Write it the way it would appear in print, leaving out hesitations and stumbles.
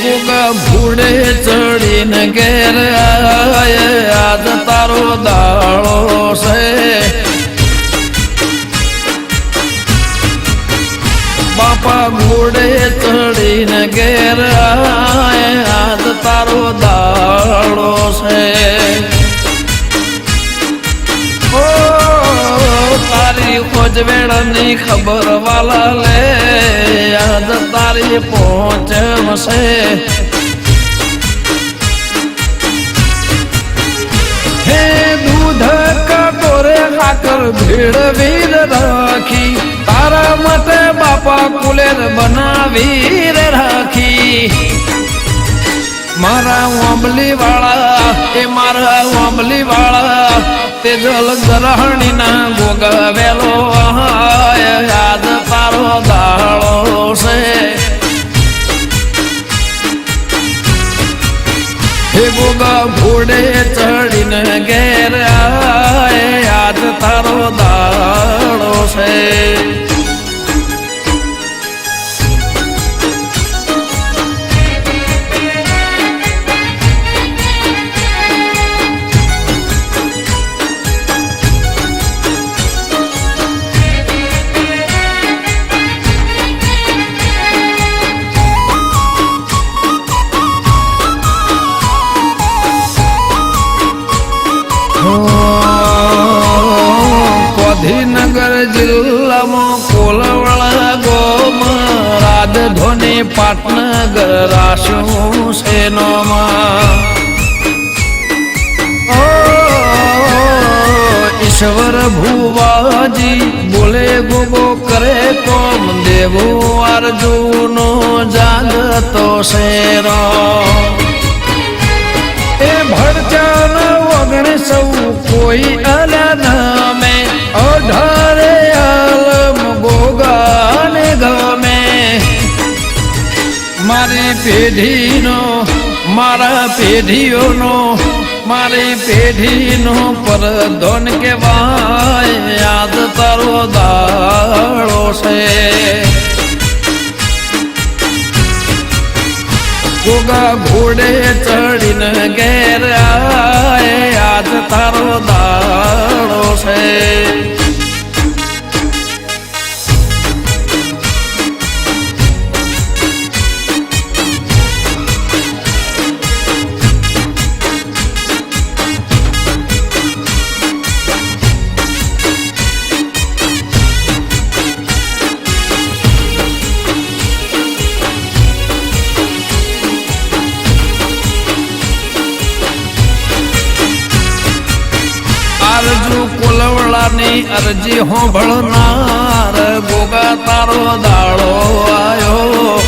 ગોગા ભૂડે ચડીને ઘેર આજ તારો દાળો છે બાપા ઘોડે ચડીને ઘેર આજ તારો દાળો છે તારી ખોજવેળની ખબર વાલા લે આજ તારી પહોંચશે હે દૂધ કટોરે ખાકર ભેળવી રાખી તારા માટે બાપા કુલેર બનાવી રાખી મારા ઓંબલી વાળા એ મારા ઓંબલી વાળા તે જલ ગ્રહણી ના ગોગવેલો યાદ તારો દાળો છે હે ગોગા ઘોડે ચડીને ઘેર યાદ તારો દાળો છે ગાંધીનગર જિલ્લામાં કોલવડા ગોમ રાજધોની પાટનગર રાશું સેનોમાં ઈશ્વર ભુવાજી બોલે ગોગો કરે કોમ દેવો અર્જુનો જાગતો શેરો એ ભડચાન વગણે સૌ કોઈ અલના મેં 18 આલમ ગોગાને ગમે મારી પેઢીનો મારા પેઢીઓનો મારી પેઢીનો પરધોન કહેવાય યાદ તારો દાળો છે ગોગા ઘોડે ચડીને ઘેર યાદ તારો દાળો છે અરજુ કોલવડાની અરજી હોંભળનાર ગોગા તારો દાળો આયો